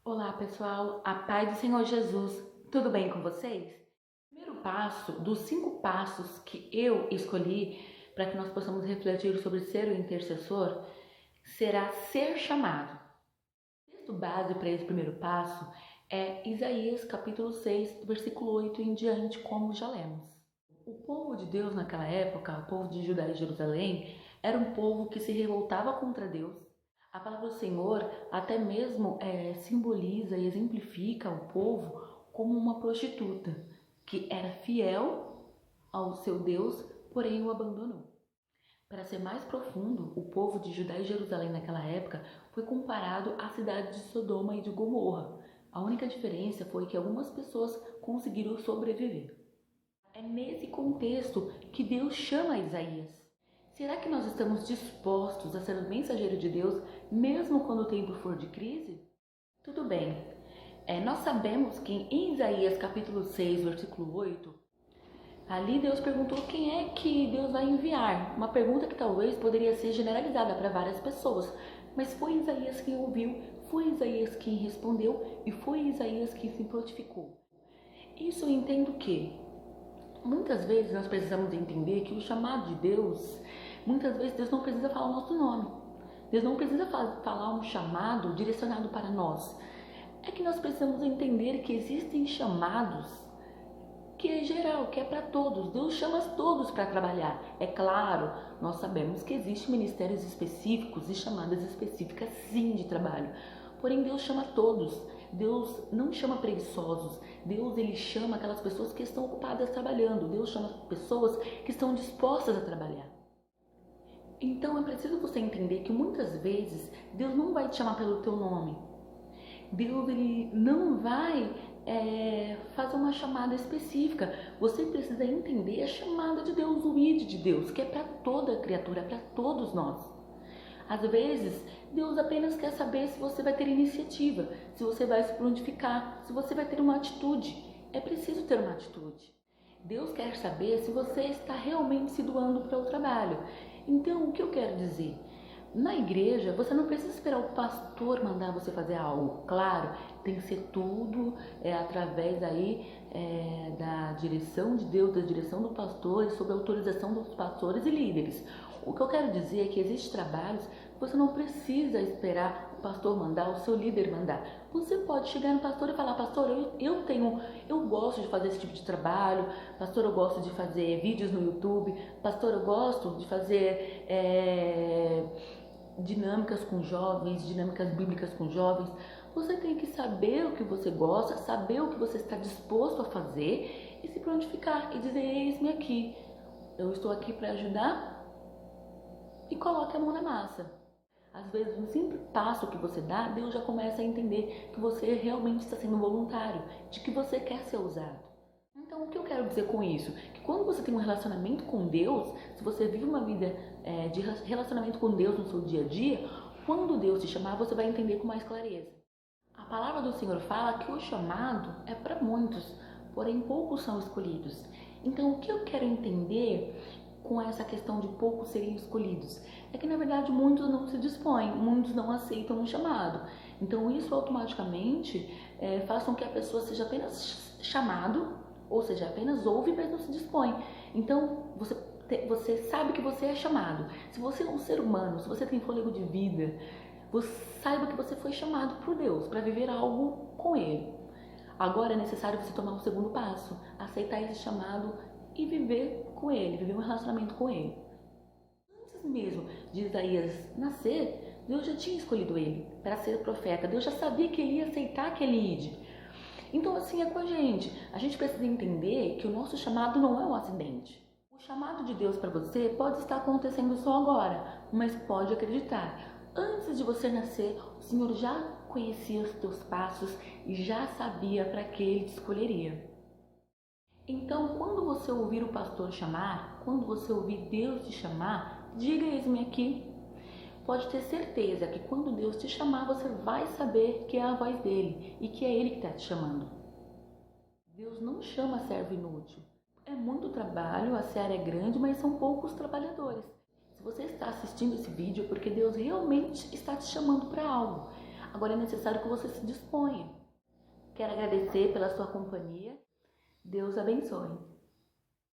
Olá, pessoal, a paz do Senhor Jesus, tudo bem com vocês? O primeiro passo dos 5 passos que eu escolhi para que nós possamos refletir sobre ser o intercessor será ser chamado. O texto base para esse primeiro passo é Isaías capítulo 6, versículo 8 em diante, como já lemos. O povo de Deus naquela época, o povo de Judá e Jerusalém, era um povo que se revoltava contra Deus. A palavra do Senhor até mesmo simboliza e exemplifica o povo como uma prostituta que era fiel ao seu Deus, porém o abandonou. Para ser mais profundo, o povo de Judá e Jerusalém naquela época foi comparado à cidade de Sodoma e de Gomorra. A única diferença foi que algumas pessoas conseguiram sobreviver. É nesse contexto que Deus chama Isaías. Será que nós estamos dispostos a ser o mensageiro de Deus, mesmo quando o tempo for de crise? Tudo bem. Nós sabemos que em Isaías capítulo 6, versículo 8, ali Deus perguntou quem é que Deus vai enviar. Uma pergunta que talvez poderia ser generalizada para várias pessoas, mas foi Isaías quem ouviu, foi Isaías quem respondeu e foi Isaías quem se prontificou. Isso eu entendo que muitas vezes nós precisamos entender que o chamado de Deus, muitas vezes Deus não precisa falar o nosso nome. Deus não precisa falar um chamado direcionado para nós. É que nós precisamos entender que existem chamados que é geral, que é para todos. Deus chama todos para trabalhar. É claro, nós sabemos que existem ministérios específicos e chamadas específicas sim de trabalho. Porém, Deus chama todos. Deus não chama preguiçosos. Deus ele chama aquelas pessoas que estão ocupadas trabalhando. Deus chama pessoas que estão dispostas a trabalhar. Então é preciso você entender que muitas vezes Deus não vai te chamar pelo teu nome. Deus ele não vai fazer uma chamada específica. Você precisa entender a chamada de Deus, o ID de Deus, que é para toda criatura, para todos nós. Às vezes, Deus apenas quer saber se você vai ter iniciativa, se você vai se prontificar, se você vai ter uma atitude. É preciso ter uma atitude. Deus quer saber se você está realmente se doando para o trabalho. Então, o que eu quero dizer? Na igreja, você não precisa esperar o pastor mandar você fazer algo. Claro, tem que ser tudo através da direção de Deus, da direção do pastor e sob a autorização dos pastores e líderes. O que eu quero dizer é que existem trabalhos que você não precisa esperar o pastor mandar, o seu líder mandar. Você pode chegar no pastor e falar: pastor, eu gosto de fazer esse tipo de trabalho, pastor, eu gosto de fazer vídeos no YouTube, pastor, eu gosto de fazer dinâmicas com jovens, dinâmicas bíblicas com jovens. Você tem que saber o que você gosta, saber o que você está disposto a fazer e se prontificar e dizer: eis-me aqui, eu estou aqui para ajudar. E coloque a mão na massa. Às vezes, um simples passo que você dá, Deus já começa a entender que você realmente está sendo voluntário, de que você quer ser usado. Então, o que eu quero dizer com isso? Que quando você tem um relacionamento com Deus, se você vive uma vida de relacionamento com Deus no seu dia a dia, quando Deus te chamar, você vai entender com mais clareza. A palavra do Senhor fala que o chamado é para muitos, porém poucos são escolhidos. Então, o que eu quero entender com essa questão de poucos serem escolhidos é que, na verdade, muitos não se dispõem, muitos não aceitam o chamado. Então, isso automaticamente faz com que a pessoa seja apenas chamado, ou seja, apenas ouve, mas não se dispõe. Então, você sabe que você é chamado. Se você é um ser humano, se você tem fôlego de vida, você saiba que você foi chamado por Deus para viver algo com Ele. Agora é necessário você tomar o segundo passo, aceitar esse chamado e viver com Ele, viver um relacionamento com Ele. Antes mesmo de Isaías nascer, Deus já tinha escolhido ele para ser profeta. Deus já sabia que ele ia aceitar aquele ID. Então assim é com a gente. A gente precisa entender que o nosso chamado não é um acidente. O chamado de Deus para você pode estar acontecendo só agora, mas pode acreditar. Antes de você nascer, o Senhor já conhecia os teus passos e já sabia para que Ele te escolheria. Então, quando você ouvir o pastor chamar, quando você ouvir Deus te chamar, diga: eis-me aqui. Pode ter certeza que quando Deus te chamar, você vai saber que é a voz dele e que é ele que está te chamando. Deus não chama servo inútil. É muito trabalho, a seara é grande, mas são poucos trabalhadores. Se você está assistindo esse vídeo é porque Deus realmente está te chamando para algo. Agora é necessário que você se disponha. Quero agradecer pela sua companhia. Deus abençoe.